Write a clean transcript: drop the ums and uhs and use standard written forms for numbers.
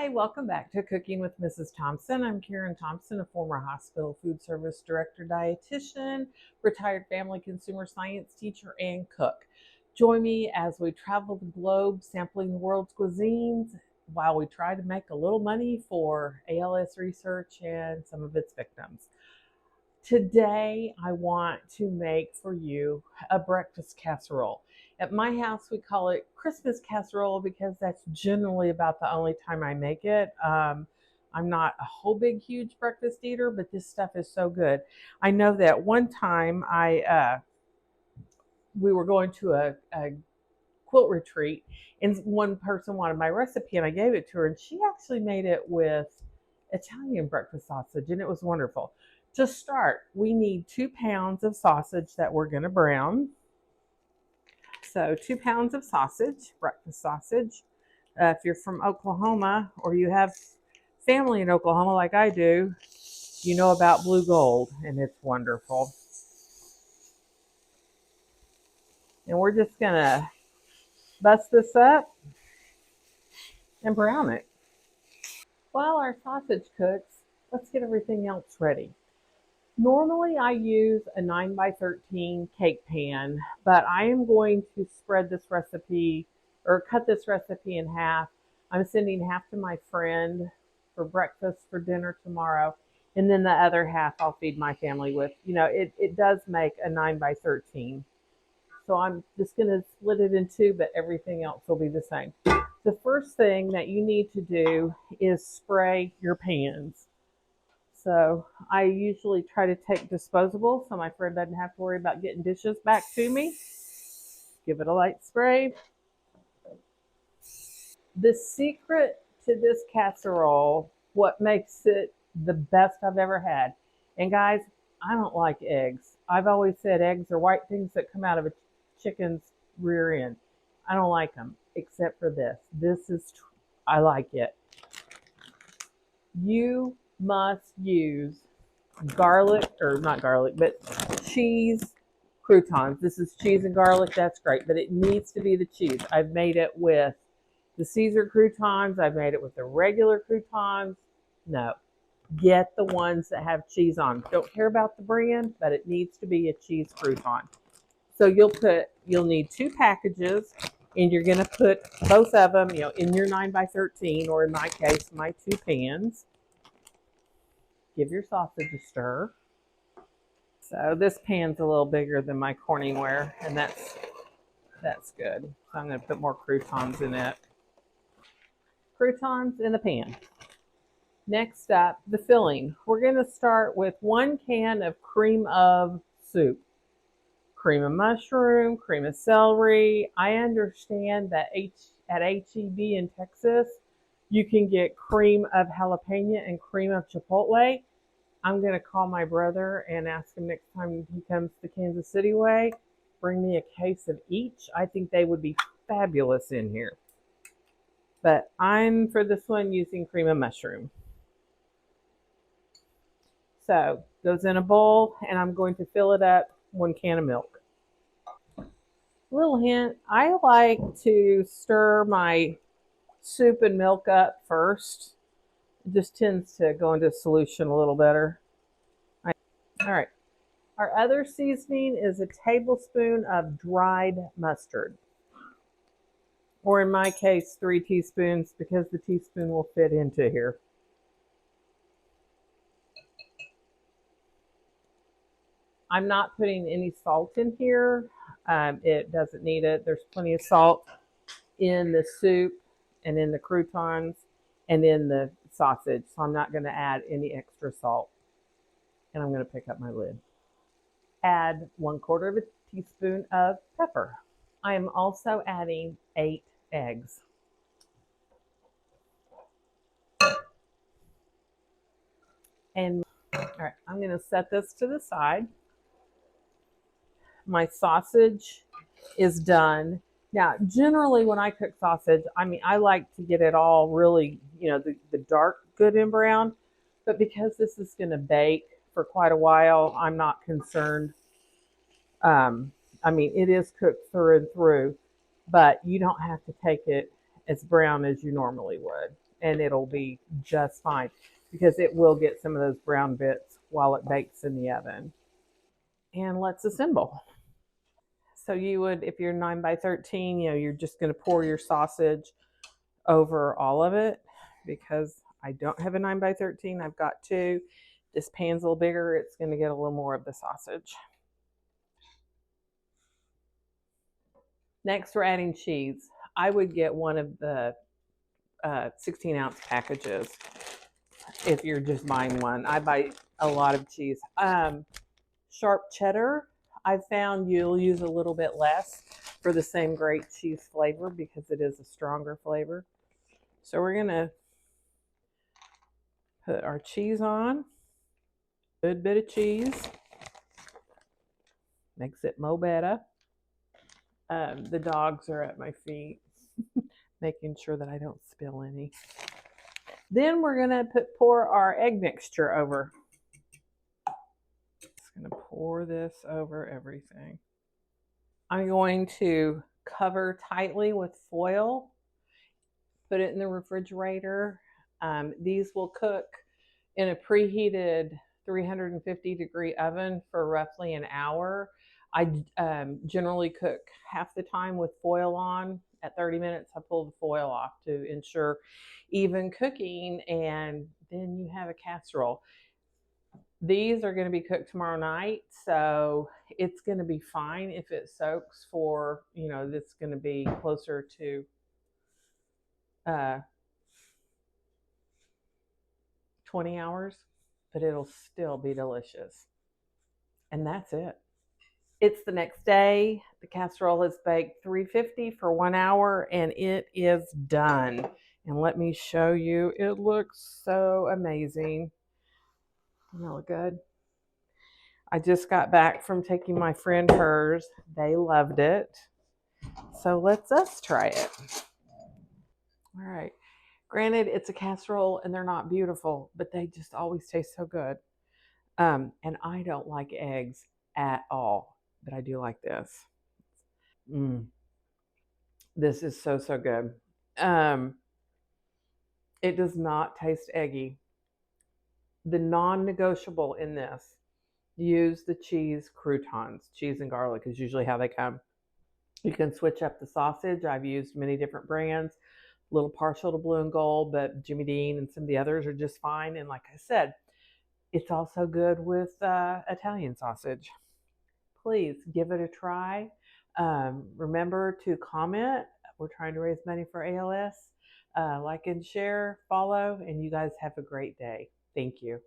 Hi, welcome back to Cooking with Mrs. Thompson. I'm Karen Thompson, a former hospital food service director, dietitian, retired family consumer science teacher, and cook. Join me as we travel the globe sampling the world's cuisines while we try to make a little money for ALS research and some of its victims. Today, I want to make for you a breakfast casserole. At my house, we call it Christmas casserole because that's generally about the only time I make it. I'm not a whole big, huge breakfast eater, but this stuff is so good. I know that one time we were going to a quilt retreat, and one person wanted my recipe, and I gave it to her, and she actually made it with Italian breakfast sausage, and it was wonderful. To start, we need 2 pounds of sausage that we're going to brown. So 2 pounds of sausage, breakfast sausage. If you're from Oklahoma or you have family in Oklahoma like I do, you know about blue gold, and it's wonderful. And we're just going to bust this up and brown it. While our sausage cooks, let's get everything else ready. Normally I use a 9x13 cake pan, but I am going to spread this recipe or cut this recipe in half. I'm sending half to my friend for breakfast for dinner tomorrow, and then the other half I'll feed my family with. It does make a 9x13. So I'm just going to split it in two, but everything else will be the same. The first thing that you need to do is spray your pans. So I usually try to take disposable so my friend doesn't have to worry about getting dishes back to me. Give it a light spray. The secret to this casserole, what makes it the best I've ever had, and guys, I don't like eggs. I've always said eggs are white things that come out of a chicken's rear end. I don't like them, except for this. I like it. You must use garlic, or not garlic, but cheese croutons. This is cheese and garlic. That's great, but it needs to be the cheese. I've made it with the Caesar croutons. I've made it with the regular croutons. No, get the ones that have cheese on. Don't care about the brand, but it needs to be a cheese crouton. So you'll need 2 packages, and you're going to put both of them, in your 9x13, or in my case, my 2 pans. Give your sausage a stir. So this pan's a little bigger than my Corningware, and that's good. So I'm going to put more croutons in it. Croutons in the pan. Next up, the filling. We're going to start with 1 can of cream of soup. Cream of mushroom, cream of celery. I understand that at H-E-B in Texas, you can get cream of jalapeno and cream of chipotle. I'm going to call my brother and ask him next time he comes to Kansas City way, bring me a case of each. I think they would be fabulous in here. But I'm, for this one, using cream of mushroom. So, goes in a bowl, and I'm going to fill it up 1 can of milk. Little hint, I like to stir my soup and milk up first. It just tends to go into solution a little better. All right. Our other seasoning is a tablespoon of dried mustard. Or in my case, 3 teaspoons, because the teaspoon will fit into here. I'm not putting any salt in here. It doesn't need it. There's plenty of salt in the soup and in the croutons and in the sausage. So I'm not going to add any extra salt. And I'm going to pick up my lid. Add 1/4 of a teaspoon of pepper. I am also adding 8 eggs. And all right, I'm going to set this to the side. My sausage is done. Now, generally when I cook sausage, I like to get it all really, the dark good and brown. But because this is going to bake for quite a while, I'm not concerned. It is cooked through and through, but you don't have to take it as brown as you normally would. and it'll be just fine because it will get some of those brown bits while it bakes in the oven. And let's assemble. So you would, if you're 9 by 13, you're just going to pour your sausage over all of it. Because I don't have a 9 by 13, I've got two. This pan's a little bigger, it's going to get a little more of the sausage. Next, we're adding cheese. I would get one of the 16-ounce packages if you're just buying one. I buy a lot of cheese. Sharp cheddar, I've found you'll use a little bit less for the same great cheese flavor because it is a stronger flavor. So we're going to put our cheese on. Good bit of cheese. Makes it mo better. The dogs are at my feet, making sure that I don't spill any. Then we're going to pour our egg mixture over. Just going to pour this over everything. I'm going to cover tightly with foil, put it in the refrigerator. These will cook in a preheated 350-degree oven for roughly an hour. I generally cook half the time with foil on. At 30 minutes, I pull the foil off to ensure even cooking, and then you have a casserole. These are going to be cooked tomorrow night, so it's going to be fine if it soaks for, this is going to be closer to 20 hours, but it'll still be delicious. And that's it. It's the next day. The casserole is baked 350 for 1 hour, and it is done. And let me show you. It looks so amazing. Doesn't that look good? I just got back from taking my friend hers. They loved it. So let's us try it. All right. Granted, it's a casserole and they're not beautiful, but they just always taste so good. And I don't like eggs at all, but I do like this. This is so, so good. It does not taste eggy. The non-negotiable in this, use the cheese croutons. Cheese and garlic is usually how they come. You can switch up the sausage. I've used many different brands, a little partial to blue and gold, but Jimmy Dean and some of the others are just fine. And like I said, it's also good with Italian sausage. Please give it a try. Remember to comment. We're trying to raise money for ALS. Like and share, follow, and you guys have a great day. Thank you.